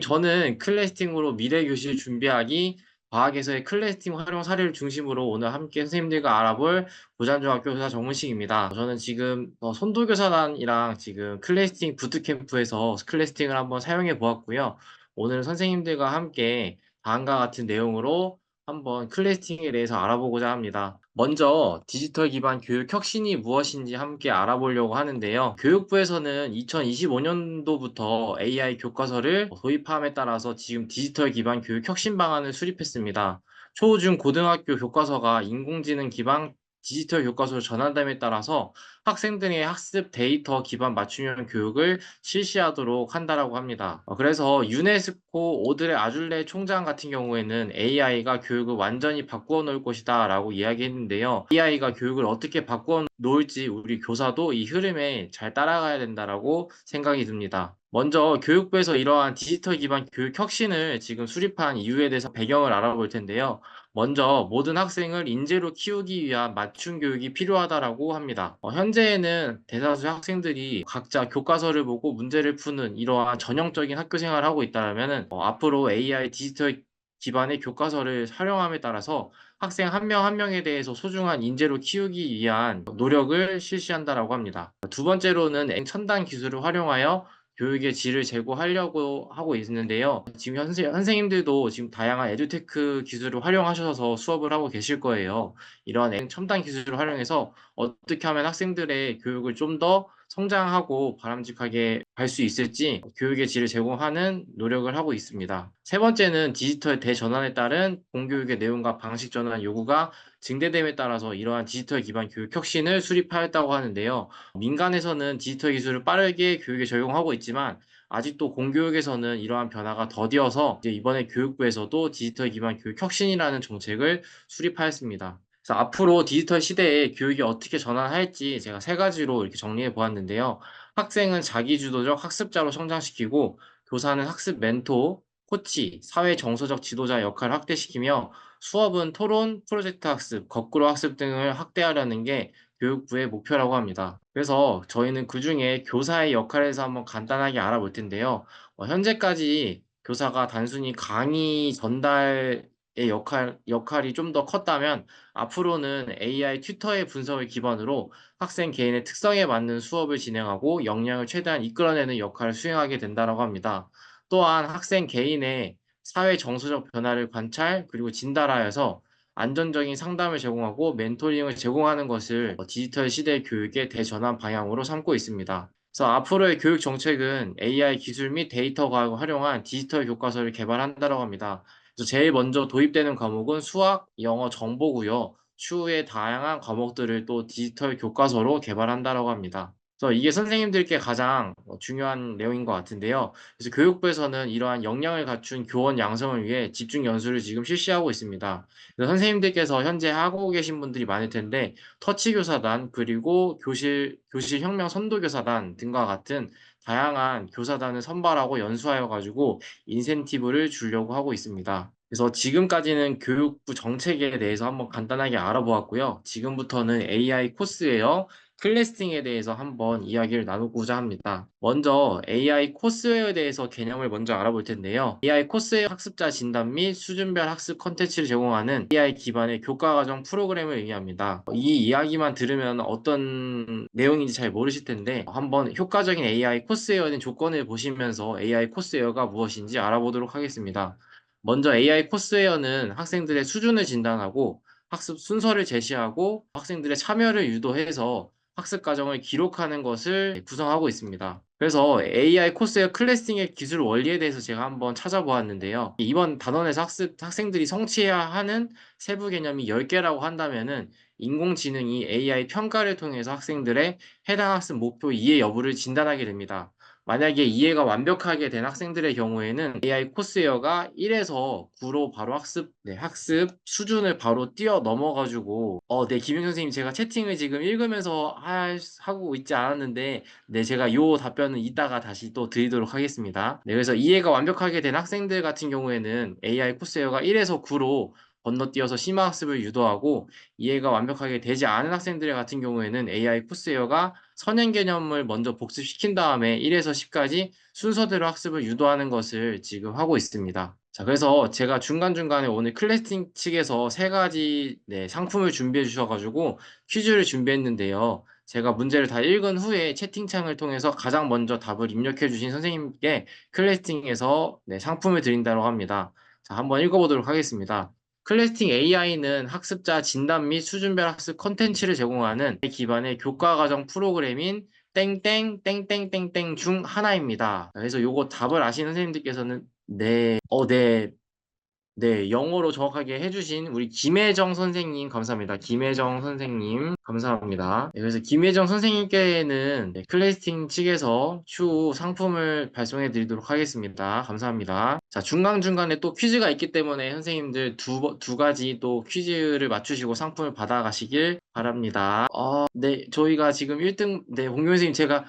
저는 클래스팅으로 미래 교실 준비하기, 과학에서의 클래스팅 활용 사례를 중심으로 오늘 함께 선생님들과 알아볼 고산중학교 교사 정문식입니다. 저는 지금 선도교사단이랑 지금 클래스팅 부트캠프에서 클래스팅을 한번 사용해 보았고요. 오늘 선생님들과 함께 다음과 같은 내용으로 한번 클래스팅에 대해서 알아보고자 합니다. 먼저 디지털 기반 교육 혁신이 무엇인지 함께 알아보려고 하는데요. 교육부에서는 2025년도부터 AI 교과서를 도입함에 따라서 지금 디지털 기반 교육 혁신 방안을 수립했습니다. 초, 중, 고등학교 교과서가 인공지능 기반 디지털 교과서로 전환됨에 따라서 학생들의 학습 데이터 기반 맞춤형 교육을 실시하도록 한다라고 합니다. 그래서 유네스코 오드레 아줄레 총장 같은 경우에는 AI가 교육을 완전히 바꾸어 놓을 것이다 라고 이야기했는데요. AI가 교육을 어떻게 바꾸어 놓을지 우리 교사도 이 흐름에 잘 따라가야 된다라고 생각이 듭니다. 먼저 교육부에서 이러한 디지털 기반 교육 혁신을 지금 수립한 이유에 대해서 배경을 알아볼 텐데요. 먼저 모든 학생을 인재로 키우기 위한 맞춤 교육이 필요하다라고 합니다. 현재에는 대다수 학생들이 각자 교과서를 보고 문제를 푸는 이러한 전형적인 학교 생활을 하고 있다면 앞으로 AI 디지털 기반의 교과서를 활용함에 따라서 학생 한 명 한 명에 대해서 소중한 인재로 키우기 위한 노력을 실시한다라고 합니다. 두 번째로는 첨단 기술을 활용하여 교육의 질을 제고하려고 하고 있는데요. 지금 선생님들도 지금 다양한 에듀테크 기술을 활용하셔서 수업을 하고 계실 거예요. 이러한 첨단 기술을 활용해서 어떻게 하면 학생들의 교육을 좀 더 성장하고 바람직하게 갈 수 있을지 교육의 질을 제공하는 노력을 하고 있습니다. 세 번째는 디지털 대전환에 따른 공교육의 내용과 방식 전환 요구가 증대됨에 따라서 이러한 디지털 기반 교육 혁신을 수립하였다고 하는데요. 민간에서는 디지털 기술을 빠르게 교육에 적용하고 있지만 아직도 공교육에서는 이러한 변화가 더디어서 이제 이번에 교육부에서도 디지털 기반 교육 혁신이라는 정책을 수립하였습니다. 그래서 앞으로 디지털 시대에 교육이 어떻게 전환할지 제가 세 가지로 이렇게 정리해 보았는데요. 학생은 자기주도적 학습자로 성장시키고 교사는 학습 멘토, 코치, 사회 정서적 지도자 역할을 확대시키며 수업은 토론, 프로젝트 학습, 거꾸로 학습 등을 확대하려는 게 교육부의 목표라고 합니다. 그래서 저희는 그중에 교사의 역할에 대해서 한번 간단하게 알아볼 텐데요. 현재까지 교사가 단순히 강의 전달의 역할이 좀 더 컸다면 앞으로는 AI 튜터의 분석을 기반으로 학생 개인의 특성에 맞는 수업을 진행하고 역량을 최대한 이끌어내는 역할을 수행하게 된다고 합니다. 또한 학생 개인의 사회 정서적 변화를 관찰 그리고 진단하여서 안전적인 상담을 제공하고 멘토링을 제공하는 것을 디지털 시대 교육의 대전환 방향으로 삼고 있습니다. 그래서 앞으로의 교육 정책은 AI 기술 및 데이터 과학을 활용한 디지털 교과서를 개발한다고 합니다. 그래서 제일 먼저 도입되는 과목은 수학, 영어, 정보고요. 추후에 다양한 과목들을 또 디지털 교과서로 개발한다고 합니다. 그래서 이게 선생님들께 가장 중요한 내용인 것 같은데요. 그래서 교육부에서는 이러한 역량을 갖춘 교원 양성을 위해 집중 연수를 지금 실시하고 있습니다. 그래서 선생님들께서 현재 하고 계신 분들이 많을 텐데 터치교사단 그리고 교실 혁명 선도교사단 등과 같은 다양한 교사단을 선발하고 연수하여 가지고 인센티브를 주려고 하고 있습니다. 그래서 지금까지는 교육부 정책에 대해서 한번 간단하게 알아보았고요. 지금부터는 AI 코스웨어 클래스팅에 대해서 한번 이야기를 나누고자 합니다. 먼저 AI 코스웨어에 대해서 개념을 먼저 알아볼 텐데요. AI 코스웨어 학습자 진단 및 수준별 학습 컨텐츠를 제공하는 AI 기반의 교과과정 프로그램을 의미합니다. 이 이야기만 들으면 어떤 내용인지 잘 모르실 텐데 한번 효과적인 AI 코스웨어의 조건을 보시면서 AI 코스웨어가 무엇인지 알아보도록 하겠습니다. 먼저 AI 코스웨어는 학생들의 수준을 진단하고 학습 순서를 제시하고 학생들의 참여를 유도해서 학습 과정을 기록하는 것을 구성하고 있습니다. 그래서 AI 코스웨어 클래스팅의 기술 원리에 대해서 제가 한번 찾아보았는데요. 이번 단원에서 학생들이 성취해야 하는 세부 개념이 10개라고 한다면은 인공지능이 AI 평가를 통해서 학생들의 해당 학습 목표 이해 여부를 진단하게 됩니다. 만약에 이해가 완벽하게 된 학생들의 경우에는 AI 코스웨어가 1에서 9로 바로 학습 수준을 바로 뛰어 넘어가지고, 네, 김영 선생님, 제가 채팅을 지금 읽으면서 하고 있지 않았는데, 네, 제가 요 답변은 이따가 다시 또 드리도록 하겠습니다. 네, 그래서 이해가 완벽하게 된 학생들 같은 경우에는 AI 코스웨어가 1에서 9로 건너뛰어서 심화학습을 유도하고 이해가 완벽하게 되지 않은 학생들 같은 경우에는 AI 코스웨어가 선행 개념을 먼저 복습시킨 다음에 1에서 10까지 순서대로 학습을 유도하는 것을 지금 하고 있습니다. 자, 그래서 제가 중간중간에 오늘 클래스팅 측에서 세 가지 상품을 준비해 주셔가지고 퀴즈를 준비했는데요. 제가 문제를 다 읽은 후에 채팅창을 통해서 가장 먼저 답을 입력해 주신 선생님께 클래스팅에서 상품을 드린다고 합니다. 자, 한번 읽어보도록 하겠습니다. 클래스팅 AI는 학습자 진단 및 수준별 학습 콘텐츠를 제공하는 기반의 교과과정 프로그램인 땡땡 땡땡땡땡 중 하나입니다. 그래서 요거 답을 아시는 선생님들께서는 네, 영어로 정확하게 해주신 우리 김혜정 선생님 감사합니다. 김혜정 선생님 감사합니다. 네, 그래서 김혜정 선생님께는 클래스팅 측에서 추후 상품을 발송해 드리도록 하겠습니다. 감사합니다. 자, 중간중간에 또 퀴즈가 있기 때문에 선생님들 두 가지 또 퀴즈를 맞추시고 상품을 받아가시길 바랍니다. 네, 저희가 지금 1등, 공룡 선생님 제가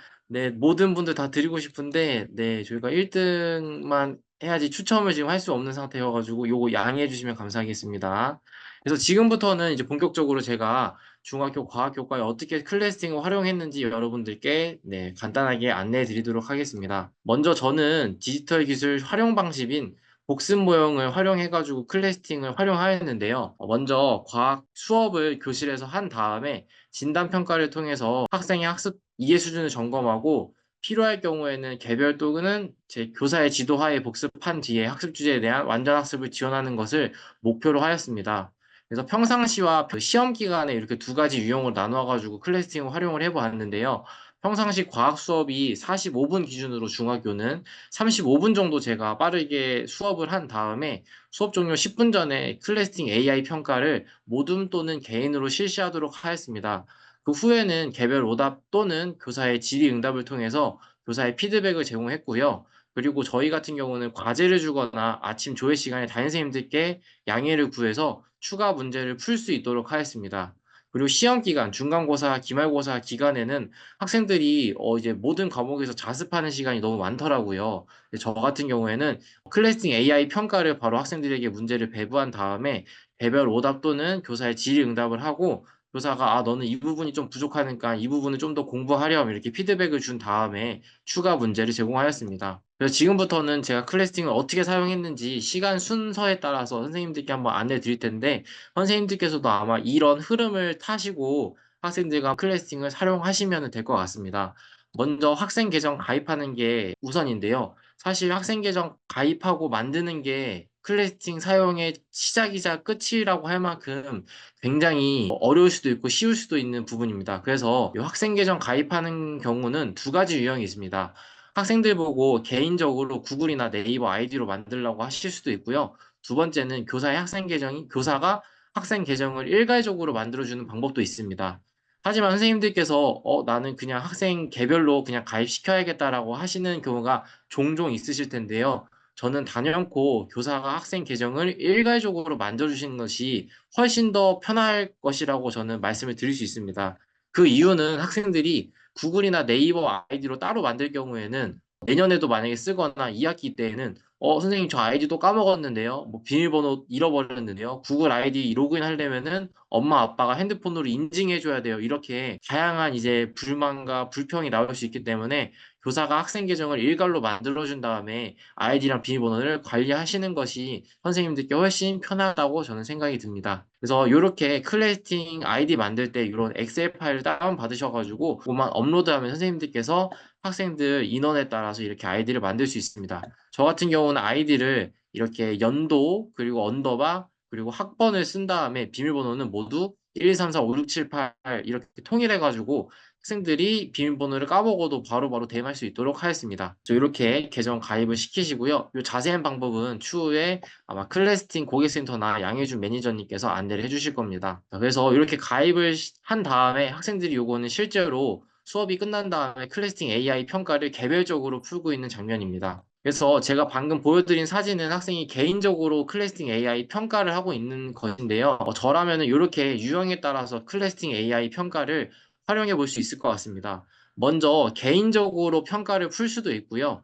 모든 분들 다 드리고 싶은데, 저희가 1등만 해야지 추첨을 지금 할 수 없는 상태여가지고 요거 양해해 주시면 감사하겠습니다. 그래서 지금부터는 이제 본격적으로 제가 중학교 과학교과에 어떻게 클래스팅을 활용했는지 여러분들께 간단하게 안내해 드리도록 하겠습니다. 먼저 저는 디지털 기술 활용 방식인 복습 모형을 활용해가지고 클래스팅을 활용하였는데요. 먼저 과학 수업을 교실에서 한 다음에 진단 평가를 통해서 학생의 학습 이해 수준을 점검하고 필요할 경우에는 개별 또는 제 교사의 지도하에 복습한 뒤에 학습 주제에 대한 완전 학습을 지원하는 것을 목표로 하였습니다. 그래서 평상시와 시험 기간에 이렇게 두 가지 유형으로 나누어가지고 클래스팅을 활용을 해보았는데요. 평상시 과학 수업이 45분 기준으로 중학교는 35분 정도 제가 빠르게 수업을 한 다음에 수업 종료 10분 전에 클래스팅 AI 평가를 모둠 또는 개인으로 실시하도록 하였습니다. 그 후에는 개별 오답 또는 교사의 질의응답을 통해서 교사의 피드백을 제공했고요. 그리고 저희 같은 경우는 과제를 주거나 아침 조회 시간에 담임선생님들께 양해를 구해서 추가 문제를 풀 수 있도록 하였습니다. 그리고 시험 기간, 중간고사, 기말고사 기간에는 학생들이 이제 모든 과목에서 자습하는 시간이 너무 많더라고요. 저 같은 경우에는 클래스팅 AI 평가를 바로 학생들에게 문제를 배부한 다음에 개별 오답 또는 교사의 질의응답을 하고 교사가 너는 이 부분이 좀 부족하니까 이 부분을 좀 더 공부하렴 이렇게 피드백을 준 다음에 추가 문제를 제공하였습니다. 그래서 지금부터는 제가 클래스팅을 어떻게 사용했는지 시간 순서에 따라서 선생님들께 한번 안내 드릴 텐데 선생님들께서도 아마 이런 흐름을 타시고 학생들과 클래스팅을 활용하시면 될 것 같습니다. 먼저 학생 계정 가입하는 게 우선인데요. 사실 학생 계정 가입하고 만드는 게 클래스팅 사용의 시작이자 끝이라고 할 만큼 굉장히 어려울 수도 있고 쉬울 수도 있는 부분입니다. 그래서 이 학생 계정 가입하는 경우는 두 가지 유형이 있습니다. 학생들 보고 개인적으로 구글이나 네이버 아이디로 만들라고 하실 수도 있고요. 두 번째는 교사가 학생 계정을 일괄적으로 만들어주는 방법도 있습니다. 하지만 선생님들께서 나는 그냥 학생 개별로 그냥 가입시켜야겠다라고 하시는 경우가 종종 있으실 텐데요. 저는 단연코 교사가 학생 계정을 일괄적으로 만들어주시는 것이 훨씬 더 편할 것이라고 저는 말씀을 드릴 수 있습니다. 그 이유는 학생들이 구글이나 네이버 아이디로 따로 만들 경우에는 내년에도 만약에 쓰거나 2학기 때에는 선생님 저 아이디도 까먹었는데요. 뭐 비밀번호 잃어버렸는데요. 구글 아이디 로그인 하려면은 엄마 아빠가 핸드폰으로 인증해 줘야 돼요. 이렇게 다양한 이제 불만과 불평이 나올 수 있기 때문에 교사가 학생 계정을 일괄로 만들어준 다음에 아이디랑 비밀번호를 관리하시는 것이 선생님들께 훨씬 편하다고 저는 생각이 듭니다. 그래서 이렇게 클래스팅 아이디 만들 때 이런 엑셀 파일을 다운 받으셔가지고 그만 업로드하면 선생님들께서 학생들 인원에 따라서 이렇게 아이디를 만들 수 있습니다. 저 같은 경우는 아이디를 이렇게 연도 그리고 언더바 그리고 학번을 쓴 다음에 비밀번호는 모두 1, 2, 3, 4, 5, 6, 7, 8 이렇게 통일해가지고 학생들이 비밀번호를 까먹어도 바로바로 대응할 수 있도록 하였습니다. 이렇게 계정 가입을 시키시고요. 이 자세한 방법은 추후에 아마 클래스팅 고객센터나 양혜준 매니저님께서 안내를 해주실 겁니다. 그래서 이렇게 가입을 한 다음에 학생들이 요거는 실제로 수업이 끝난 다음에 클래스팅 AI 평가를 개별적으로 풀고 있는 장면입니다. 그래서 제가 방금 보여드린 사진은 학생이 개인적으로 클래스팅 AI 평가를 하고 있는 것인데요. 저라면은 이렇게 유형에 따라서 클래스팅 AI 평가를 활용해 볼 수 있을 것 같습니다. 먼저 개인적으로 평가를 풀 수도 있고요.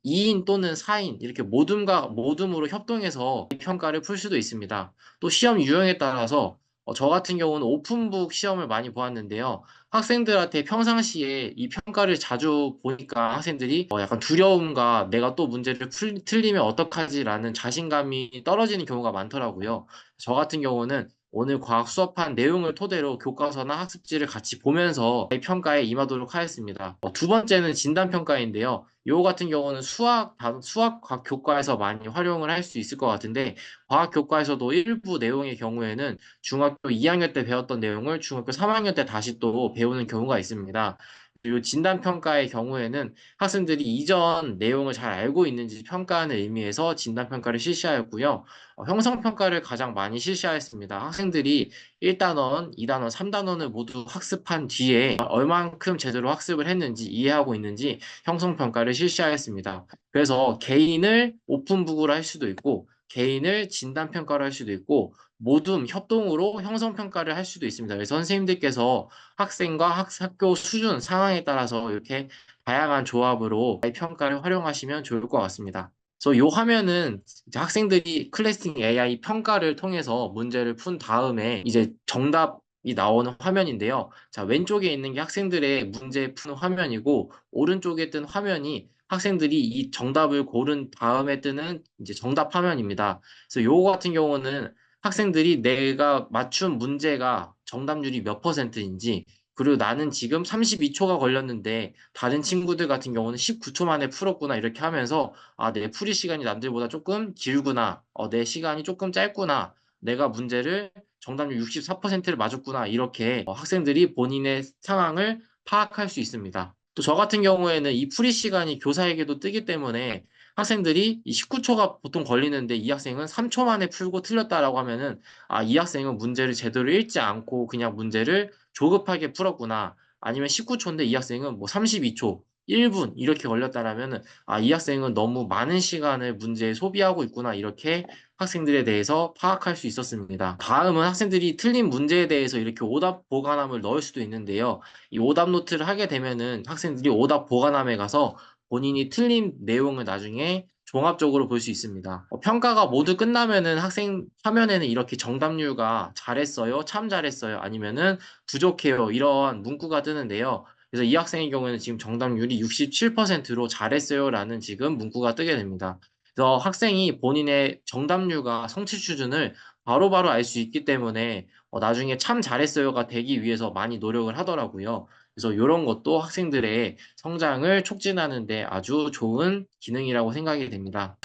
2인 또는 4인 이렇게 모둠으로 협동해서 평가를 풀 수도 있습니다. 또 시험 유형에 따라서 저 같은 경우는 오픈북 시험을 많이 보았는데요. 학생들한테 평상시에 이 평가를 자주 보니까 학생들이 약간 두려움과 내가 또 문제를 틀리면 어떡하지라는 자신감이 떨어지는 경우가 많더라고요. 저 같은 경우는 오늘 과학 수업한 내용을 토대로 교과서나 학습지를 같이 보면서 평가에 임하도록 하였습니다. 두 번째는 진단평가인데요. 요 같은 경우는 수학 과학 교과에서 많이 활용을 할 수 있을 것 같은데, 과학 교과에서도 일부 내용의 경우에는 중학교 2학년 때 배웠던 내용을 중학교 3학년 때 다시 또 배우는 경우가 있습니다. 그리고 진단평가의 경우에는 학생들이 이전 내용을 잘 알고 있는지 평가하는 의미에서 진단평가를 실시하였고요. 형성평가를 가장 많이 실시하였습니다. 학생들이 1단원, 2단원, 3단원을 모두 학습한 뒤에 얼만큼 제대로 학습을 했는지 이해하고 있는지 형성평가를 실시하였습니다. 그래서 개인을 오픈북으로 할 수도 있고 개인을 진단평가를 할 수도 있고 모둠 협동으로 형성평가를 할 수도 있습니다. 그래서 선생님들께서 학생과 학교 수준, 상황에 따라서 이렇게 다양한 조합으로 평가를 활용하시면 좋을 것 같습니다. 그래서 이 화면은 이제 학생들이 클래스팅 AI 평가를 통해서 문제를 푼 다음에 이제 정답이 나오는 화면인데요. 자, 왼쪽에 있는 게 학생들의 문제 푸는 화면이고, 오른쪽에 뜬 화면이 학생들이 이 정답을 고른 다음에 뜨는 이제 정답 화면입니다. 그래서 요거 같은 경우는 학생들이 내가 맞춘 문제가 정답률이 몇 퍼센트인지, 그리고 나는 지금 32초가 걸렸는데 다른 친구들 같은 경우는 19초 만에 풀었구나 이렇게 하면서 내 풀이 시간이 남들보다 조금 길구나, 내 시간이 조금 짧구나, 내가 문제를 정답률 64%를 맞았구나 이렇게 학생들이 본인의 상황을 파악할 수 있습니다. 또 저 같은 경우에는 이 풀이 시간이 교사에게도 뜨기 때문에 학생들이 이 19초가 보통 걸리는데 이 학생은 3초 만에 풀고 틀렸다라고 하면은 이 학생은 문제를 제대로 읽지 않고 그냥 문제를 조급하게 풀었구나. 아니면 19초인데 이 학생은 뭐 32초, 1분 이렇게 걸렸다라면은 이 학생은 너무 많은 시간을 문제에 소비하고 있구나. 이렇게 학생들에 대해서 파악할 수 있었습니다. 다음은 학생들이 틀린 문제에 대해서 이렇게 오답 보관함을 넣을 수도 있는데요. 이 오답 노트를 하게 되면은 학생들이 오답 보관함에 가서 본인이 틀린 내용을 나중에 종합적으로 볼 수 있습니다. 평가가 모두 끝나면은 학생 화면에는 이렇게 정답률과 잘했어요, 참 잘했어요, 아니면은 부족해요, 이런 문구가 뜨는데요. 그래서 이 학생의 경우에는 지금 정답률이 67%로 잘했어요라는 지금 문구가 뜨게 됩니다. 그래서 학생이 본인의 정답률과 성취 수준을 바로바로 알 수 있기 때문에 나중에 참 잘했어요가 되기 위해서 많이 노력을 하더라고요. 그래서 이런 것도 학생들의 성장을 촉진하는 데 아주 좋은 기능이라고 생각이 됩니다.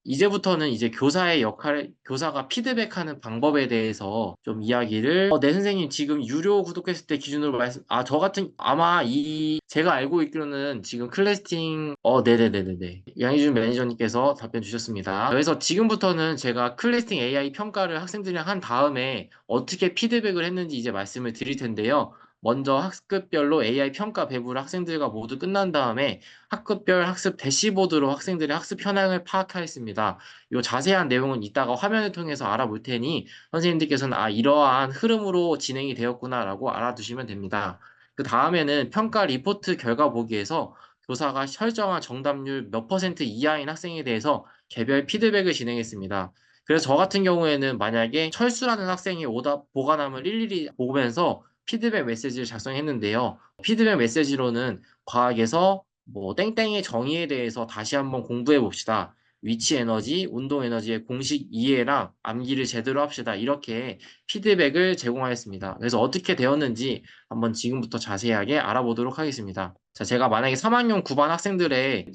이제부터는 이제 교사가 피드백하는 방법에 대해서 좀 이야기를, 네, 선생님, 지금 유료 구독했을 때 기준으로 아마 제가 알고 있기로는 지금 클래스팅, 네네네네네. 양희준 매니저님께서 답변 주셨습니다. 그래서 지금부터는 제가 클래스팅 AI 평가를 학생들이랑 한 다음에 어떻게 피드백을 했는지 이제 말씀을 드릴 텐데요. 먼저 학급별로 AI 평가 배부를 학생들과 모두 끝난 다음에 학급별 학습 대시보드로 학생들의 학습 현황을 파악하였습니다. 이 자세한 내용은 이따가 화면을 통해서 알아볼 테니 선생님들께서는 이러한 흐름으로 진행이 되었구나라고 알아두시면 됩니다. 그 다음에는 평가 리포트 결과 보기에서 교사가 설정한 정답률 몇 퍼센트 이하인 학생에 대해서 개별 피드백을 진행했습니다. 그래서 저 같은 경우에는 만약에 철수라는 학생이 오답 보관함을 일일이 보면서 피드백 메시지를 작성했는데요. 피드백 메시지로는 과학에서 뭐 땡땡의 정의에 대해서 다시 한번 공부해 봅시다. 위치 에너지, 운동 에너지의 공식 이해랑 암기를 제대로 합시다. 이렇게 피드백을 제공하였습니다. 그래서 어떻게 되었는지 한번 지금부터 자세하게 알아보도록 하겠습니다. 자, 제가 만약에 3학년 9반 학생들의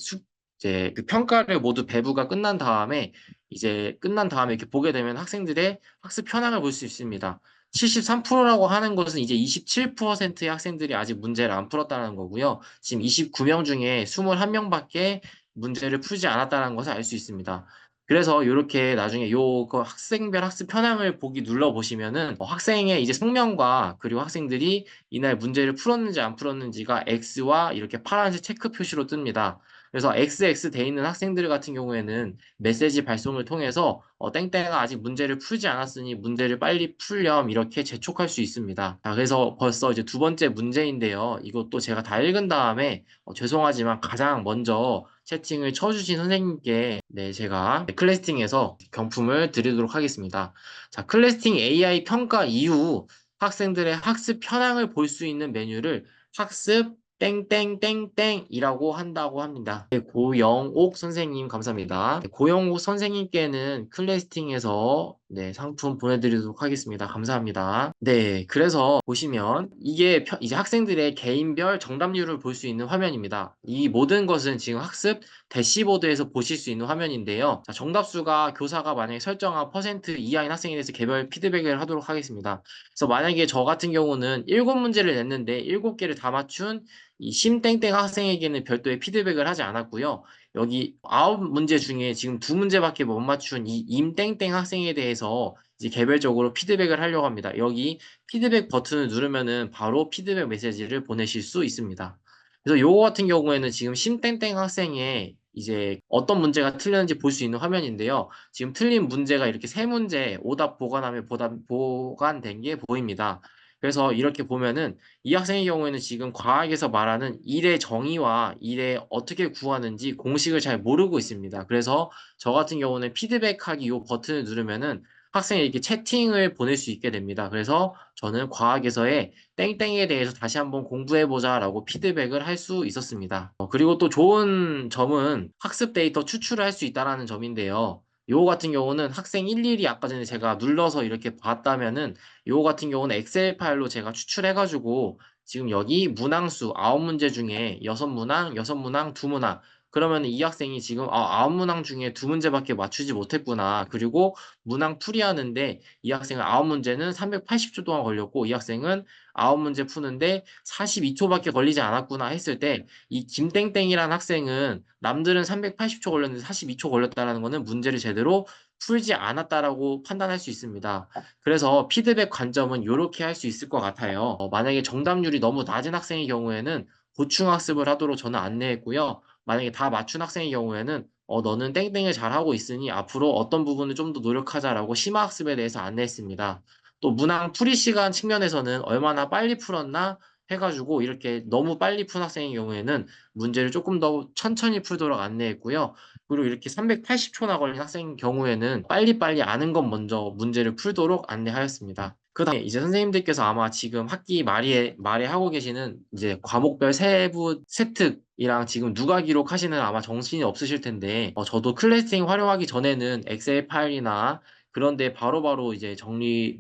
이제 그 평가를 모두 배부가 끝난 다음에 이렇게 보게 되면 학생들의 학습 현황을 볼 수 있습니다. 73%라고 하는 것은 이제 27%의 학생들이 아직 문제를 안 풀었다는 거고요. 지금 29명 중에 21명밖에 문제를 풀지 않았다는 것을 알 수 있습니다. 그래서 요렇게 나중에 그 학생별 학습 현황을 보기 눌러보시면은 학생의 이제 성명과 그리고 학생들이 이날 문제를 풀었는지 안 풀었는지가 X와 이렇게 파란색 체크 표시로 뜹니다. 그래서 XX 돼 있는 학생들 같은 경우에는 메시지 발송을 통해서 땡땡아 아직 문제를 풀지 않았으니 문제를 빨리 풀렴 이렇게 재촉할 수 있습니다. 자, 그래서 벌써 이제 두 번째 문제인데요. 이것도 제가 다 읽은 다음에 죄송하지만 가장 먼저 채팅을 쳐주신 선생님께 네, 제가 클래스팅에서 경품을 드리도록 하겠습니다. 자, 클래스팅 AI 평가 이후 학생들의 학습 현황을 볼 수 있는 메뉴를 학습 땡땡땡땡이라고 한다고 합니다. 네, 고영옥 선생님 감사합니다. 네, 고영옥 선생님께는 클래스팅에서 네, 상품 보내드리도록 하겠습니다. 감사합니다. 네, 그래서 보시면 이게 이제 학생들의 개인별 정답률을 볼 수 있는 화면입니다. 이 모든 것은 지금 학습 대시보드에서 보실 수 있는 화면인데요. 자, 정답수가 교사가 만약에 설정한 퍼센트 이하인 학생에 대해서 개별 피드백을 하도록 하겠습니다. 그래서 만약에 저 같은 경우는 7문제를 냈는데 7개를 다 맞춘 이 심땡땡 학생에게는 별도의 피드백을 하지 않았고요. 여기 9문제 중에 지금 2문제밖에 못 맞춘 이 임땡땡 학생에 대해서 이제 개별적으로 피드백을 하려고 합니다. 여기 피드백 버튼을 누르면은 바로 피드백 메시지를 보내실 수 있습니다. 그래서 요거 같은 경우에는 지금 심땡땡 학생의 이제 어떤 문제가 틀렸는지 볼 수 있는 화면인데요. 지금 틀린 문제가 이렇게 3문제 오답 보관함에 보관된 게 보입니다. 그래서 이렇게 보면은 이 학생의 경우에는 지금 과학에서 말하는 일의 정의와 일에 어떻게 구하는지 공식을 잘 모르고 있습니다. 그래서 저 같은 경우는 피드백하기 이 버튼을 누르면은 학생이 이렇게 채팅을 보낼 수 있게 됩니다. 그래서 저는 과학에서의 땡땡에 대해서 다시 한번 공부해보자 라고 피드백을 할 수 있었습니다. 그리고 또 좋은 점은 학습 데이터 추출을 할 수 있다는 점인데요. 요거 같은 경우는 학생 일일이 아까 전에 제가 눌러서 이렇게 봤다면은 요거 같은 경우는 엑셀 파일로 제가 추출해가지고 지금 여기 문항수 9문제 중에 6문항, 6문항, 2문항 그러면 이 학생이 지금 9문항 중에 2문제밖에 맞추지 못했구나. 그리고 문항 풀이하는데 이 학생은 9문제는 380초 동안 걸렸고 이 학생은 9문제 푸는데 42초밖에 걸리지 않았구나 했을 때 이 김땡땡이라는 학생은 남들은 380초 걸렸는데 42초 걸렸다는 거는 문제를 제대로 풀지 않았다라고 판단할 수 있습니다. 그래서 피드백 관점은 이렇게 할 수 있을 것 같아요. 만약에 정답률이 너무 낮은 학생의 경우에는 보충학습을 하도록 저는 안내했고요. 만약에 다 맞춘 학생의 경우에는 너는 땡땡을 잘하고 있으니 앞으로 어떤 부분을 좀 더 노력하자라고 심화학습에 대해서 안내했습니다. 또 문항 풀이 시간 측면에서는 얼마나 빨리 풀었나 해가지고 이렇게 너무 빨리 푼 학생의 경우에는 문제를 조금 더 천천히 풀도록 안내했고요. 그리고 이렇게 380초나 걸린 학생 경우에는 빨리빨리 아는 것 먼저 문제를 풀도록 안내하였습니다. 그 다음에 이제 선생님들께서 아마 지금 학기 말에 하고 계시는 이제 과목별 세부 세특이랑 지금 누가 기록하시는 아마 정신이 없으실 텐데, 저도 클래스팅 활용하기 전에는 엑셀 파일이나 그런데 바로바로 이제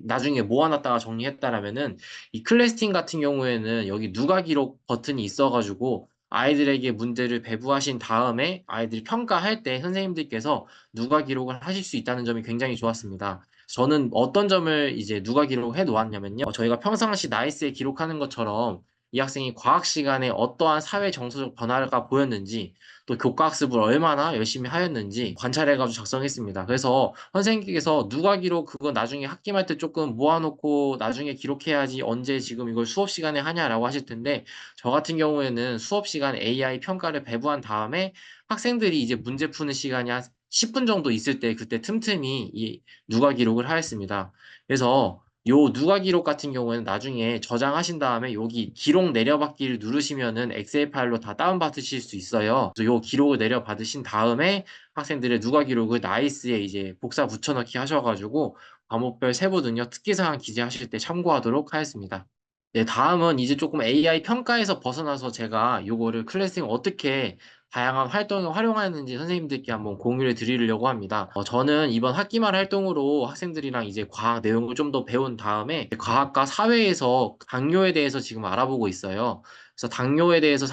나중에 모아놨다가 정리했다라면은 이 클래스팅 같은 경우에는 여기 누가 기록 버튼이 있어가지고 아이들에게 문제를 배부하신 다음에 아이들이 평가할 때 선생님들께서 누가 기록을 하실 수 있다는 점이 굉장히 좋았습니다. 저는 어떤 점을 이제 누가 기록해 놓았냐면요. 저희가 평상시 나이스에 기록하는 것처럼 이 학생이 과학 시간에 어떠한 사회 정서적 변화가 보였는지 또 교과 학습을 얼마나 열심히 하였는지 관찰해가지고 작성했습니다. 그래서 선생님께서 누가 기록 그거 나중에 학기 말 때 조금 모아놓고 나중에 기록해야지 언제 지금 이걸 수업 시간에 하냐라고 하실 텐데 저 같은 경우에는 수업 시간 AI 평가를 배부한 다음에 학생들이 이제 문제 푸는 시간이 한 10분 정도 있을 때 그때 틈틈이 이 누가 기록을 하였습니다. 그래서 요 누가 기록 같은 경우에는 나중에 저장하신 다음에 여기 기록 내려받기를 누르시면은 엑셀 파일로 다 다운받으실 수 있어요. 그래서 요 기록을 내려받으신 다음에 학생들의 누가 기록을 나이스에 이제 복사 붙여넣기 하셔가지고 과목별 세부 능력 특기사항 기재하실 때 참고하도록 하였습니다. 네, 다음은 이제 조금 AI 평가에서 벗어나서 제가 요거를 클래스ing 어떻게 다양한 활동에 활용하는지 선생님들께 한번 공유를 드리려고 합니다. 저는 이번 학기말 활동으로 학생들이랑 이제 과학 내용을 좀 더 배운 다음에 과학과 사회에서 강요에 대해서 지금 알아보고 있어요. 그래서 당뇨에 대해서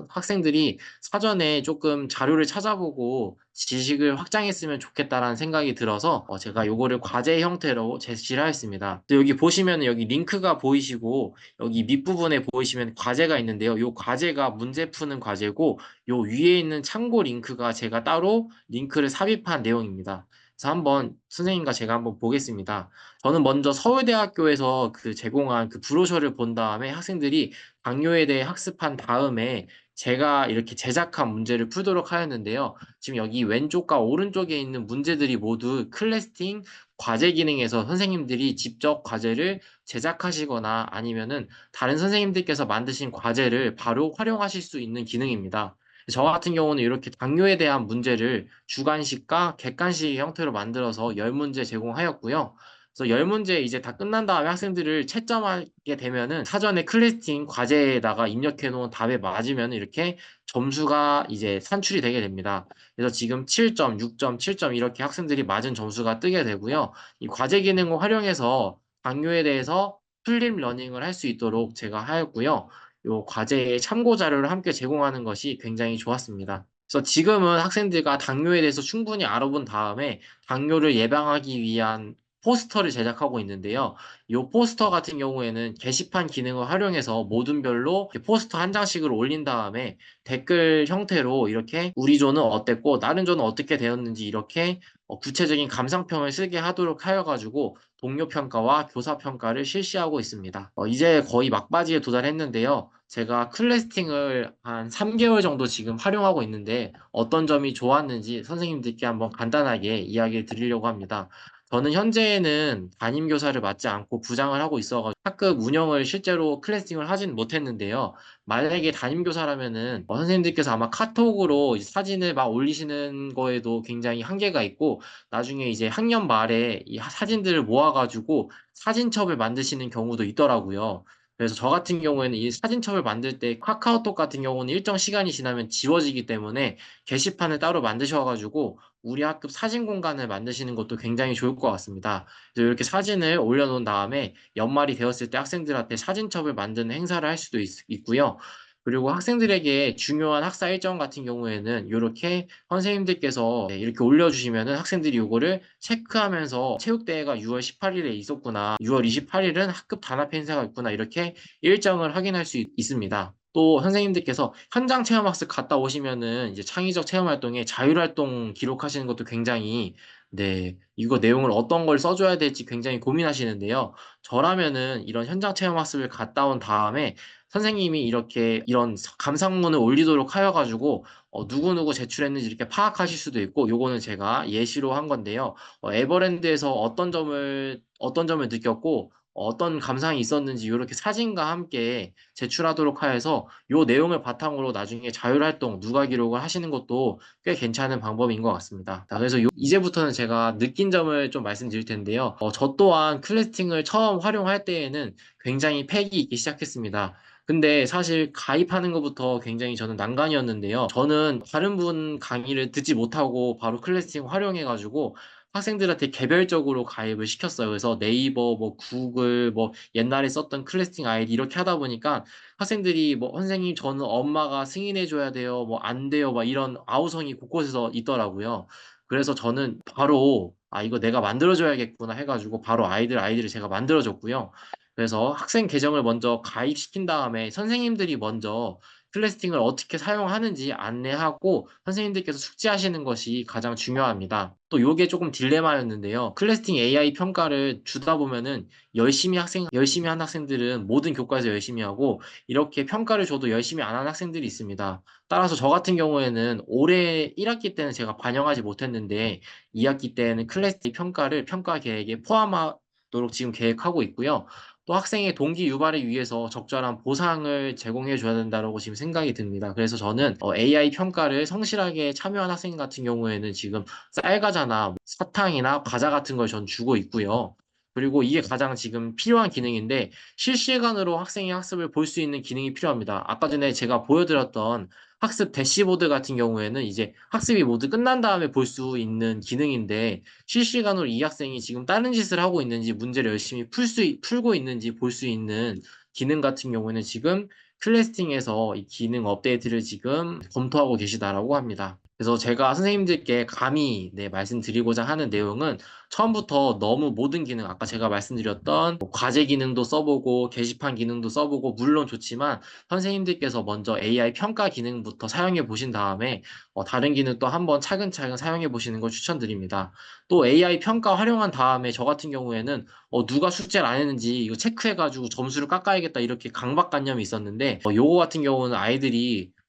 학생들이 사전에 조금 자료를 찾아보고 지식을 확장했으면 좋겠다라는 생각이 들어서 제가 요거를 과제 형태로 제시를 하였습니다. 또 여기 보시면 여기 링크가 보이시고 여기 밑부분에 보이시면 과제가 있는데요. 요 과제가 문제 푸는 과제고 요 위에 있는 참고 링크가 제가 따로 링크를 삽입한 내용입니다. 그래서 한번 선생님과 제가 한번 보겠습니다. 저는 먼저 서울대학교에서 그 제공한 그 브로셔를 본 다음에 학생들이 당뇨에 대해 학습한 다음에 제가 이렇게 제작한 문제를 풀도록 하였는데요. 지금 여기 왼쪽과 오른쪽에 있는 문제들이 모두 클래스팅 과제 기능에서 선생님들이 직접 과제를 제작하시거나 아니면은 다른 선생님들께서 만드신 과제를 바로 활용하실 수 있는 기능입니다. 저 같은 경우는 이렇게 당뇨에 대한 문제를 주관식과 객관식 형태로 만들어서 10문제 제공하였고요. 그래서 10문제 이제 다 끝난 다음에 학생들을 채점하게 되면은 사전에 클래스팅 과제에다가 입력해 놓은 답에 맞으면 이렇게 점수가 이제 산출이 되게 됩니다. 그래서 지금 7점, 6점, 7점 이렇게 학생들이 맞은 점수가 뜨게 되고요. 이 과제 기능을 활용해서 당뇨에 대해서 풀립 러닝을 할 수 있도록 제가 하였고요. 요 과제의 참고 자료를 함께 제공하는 것이 굉장히 좋았습니다. 그래서 지금은 학생들과 당뇨에 대해서 충분히 알아본 다음에 당뇨를 예방하기 위한 포스터를 제작하고 있는데요. 이 포스터 같은 경우에는 게시판 기능을 활용해서 모둠별로 포스터 한 장씩을 올린 다음에 댓글 형태로 이렇게 우리 조는 어땠고 다른 조는 어떻게 되었는지 이렇게 구체적인 감상평을 쓰게 하도록 하여가지고 동료 평가와 교사 평가를 실시하고 있습니다. 이제 거의 막바지에 도달했는데요. 제가 클래스팅을 한 3개월 정도 지금 활용하고 있는데 어떤 점이 좋았는지 선생님들께 한번 간단하게 이야기를 드리려고 합니다. 저는 현재는 담임교사를 맡지 않고 부장을 하고 있어가지고 학급 운영을 실제로 클래스팅을 하진 못했는데요. 만약에 담임교사라면은 선생님들께서 아마 카톡으로 이제 사진을 막 올리시는 거에도 굉장히 한계가 있고 나중에 이제 학년 말에 이 사진들을 모아가지고 사진첩을 만드시는 경우도 있더라고요. 그래서 저 같은 경우에는 이 사진첩을 만들 때 카카오톡 같은 경우는 일정 시간이 지나면 지워지기 때문에 게시판을 따로 만드셔가지고 우리 학급 사진 공간을 만드시는 것도 굉장히 좋을 것 같습니다. 그래서 이렇게 사진을 올려놓은 다음에 연말이 되었을 때 학생들한테 사진첩을 만드는 행사를 할 수도 있고요. 그리고 학생들에게 중요한 학사 일정 같은 경우에는 이렇게 선생님들께서 이렇게 올려주시면은 학생들이 이거를 체크하면서 체육대회가 6월 18일에 있었구나, 6월 28일은 학급 단합 행사가 있구나, 이렇게 일정을 확인할 수 있습니다. 또 선생님들께서 현장 체험학습 갔다 오시면은 이제 창의적 체험 활동에 자율활동 기록하시는 것도 굉장히 이거 내용을 어떤 걸 써줘야 될지 굉장히 고민하시는데요. 저라면은 이런 현장 체험학습을 갔다 온 다음에 선생님이 이렇게 이런 감상문을 올리도록 하여가지고 누구누구 제출했는지 이렇게 파악하실 수도 있고 요거는 제가 예시로 한 건데요. 에버랜드에서 어떤 점을 느꼈고 어떤 감상이 있었는지 이렇게 사진과 함께 제출하도록 하여서 요 내용을 바탕으로 나중에 자율활동 누가 기록을 하시는 것도 꽤 괜찮은 방법인 것 같습니다. 자, 그래서 이제부터는 제가 느낀 점을 좀 말씀드릴 텐데요. 저 또한 클래스팅을 처음 활용할 때에는 굉장히 패기 있게 시작했습니다. 근데 사실 가입하는 것부터 굉장히 저는 난관이었는데요. 저는 다른 분 강의를 듣지 못하고 바로 클래스팅 활용해가지고 학생들한테 개별적으로 가입을 시켰어요. 그래서 네이버, 뭐 구글, 뭐 옛날에 썼던 클래스팅 아이디 이렇게 하다 보니까 학생들이 뭐 선생님 저는 엄마가 승인해줘야 돼요. 뭐 안 돼요. 막 이런 아우성이 곳곳에서 있더라고요. 그래서 저는 바로 이거 내가 만들어줘야겠구나 해가지고 바로 아이디를 제가 만들어줬고요. 그래서 학생 계정을 먼저 가입시킨 다음에 선생님들이 먼저 클래스팅을 어떻게 사용하는지 안내하고 선생님들께서 숙지하시는 것이 가장 중요합니다. 또 요게 조금 딜레마였는데요. 클래스팅 AI 평가를 주다 보면은 열심히 한 학생들은 모든 교과에서 열심히 하고 이렇게 평가를 줘도 열심히 안 한 학생들이 있습니다. 따라서 저 같은 경우에는 올해 1학기 때는 제가 반영하지 못했는데 2학기 때는 클래스팅 평가를 평가 계획에 포함하도록 지금 계획하고 있고요. 또 학생의 동기 유발을 위해서 적절한 보상을 제공해 줘야 된다고 지금 생각이 듭니다. 그래서 저는 AI 평가를 성실하게 참여한 학생 같은 경우에는 지금 쌀과자나 사탕이나 과자 같은 걸 전 주고 있고요. 그리고 이게 가장 지금 필요한 기능인데 실시간으로 학생의 학습을 볼 수 있는 기능이 필요합니다. 아까 전에 제가 보여드렸던 학습 대시보드 같은 경우에는 이제 학습이 모두 끝난 다음에 볼 수 있는 기능인데 실시간으로 이 학생이 지금 다른 짓을 하고 있는지 문제를 열심히 풀고 있는지 볼 수 있는 기능 같은 경우에는 지금 클래스팅에서 이 기능 업데이트를 지금 검토하고 계시다라고 합니다. 그래서 제가 선생님들께 감히 말씀드리고자 하는 내용은 처음부터 너무 모든 기능, 아까 제가 말씀드렸던 뭐 과제 기능도 써보고 게시판 기능도 써보고 물론 좋지만 선생님들께서 먼저 AI 평가 기능부터 사용해 보신 다음에 다른 기능도 한번 차근차근 사용해 보시는 걸 추천드립니다. 또 AI 평가 활용한 다음에 저 같은 경우에는 누가 숙제를 안 했는지 이거 체크해가지고 점수를 깎아야겠다 이렇게 강박관념이 있었는데 요거 같은 경우는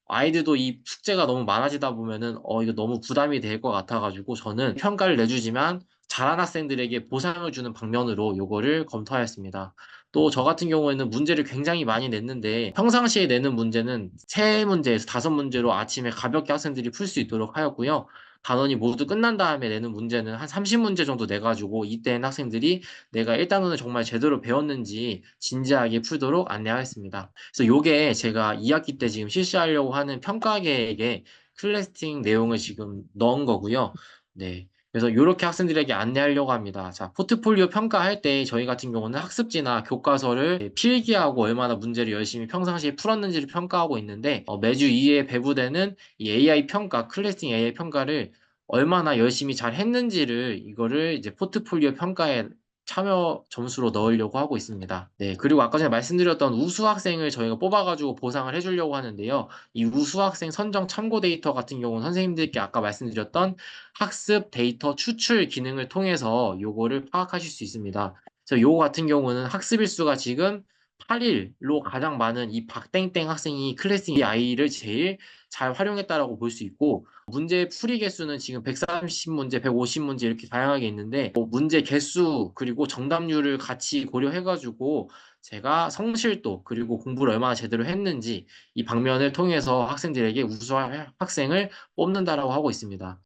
아이들도 이 숙제가 너무 많아지다 보면은 이거 너무 부담이 될 것 같아가지고 저는 평가를 내주지만 잘한 학생들에게 보상을 주는 방면으로 요거를 검토하였습니다. 또 저 같은 경우에는 문제를 굉장히 많이 냈는데 평상시에 내는 문제는 3문제에서 5문제로 아침에 가볍게 학생들이 풀 수 있도록 하였고요. 단원이 모두 끝난 다음에 내는 문제는 한 30문제 정도 내가지고 이때는 학생들이 내가 1단원을 정말 제대로 배웠는지 진지하게 풀도록 안내하겠습니다. 그래서 요게 제가 2학기 때 지금 실시하려고 하는 평가 계획에 클래스팅 내용을 지금 넣은 거고요. 네. 그래서 이렇게 학생들에게 안내하려고 합니다. 자, 포트폴리오 평가할 때 저희 같은 경우는 학습지나 교과서를 필기하고 얼마나 문제를 열심히 평상시에 풀었는지를 평가하고 있는데 매주 2회 배부되는 이 AI 평가, 클래스팅 AI 평가를 얼마나 열심히 잘 했는지를 이거를 이제 포트폴리오 평가에 참여 점수로 넣으려고 하고 있습니다. 네, 그리고 아까 전에 말씀드렸던 우수 학생을 저희가 뽑아가지고 보상을 해주려고 하는데요. 이 우수 학생 선정 참고 데이터 같은 경우는 선생님들께 아까 말씀드렸던 학습 데이터 추출 기능을 통해서 요거를 파악하실 수 있습니다. 그래서 요거 같은 경우는 학습 일수가 지금 8일로 가장 많은 이 박땡땡 학생이 클래싱 이 아이를 제일 잘 활용했다라고 볼 수 있고 문제 풀이 개수는 지금 130문제, 150문제 이렇게 다양하게 있는데 문제 개수 그리고 정답률을 같이 고려해가지고 제가 성실도 그리고 공부를 얼마나 제대로 했는지 이 방면을 통해서 학생들에게 우수 학생을 뽑는다라고 하고 있습니다.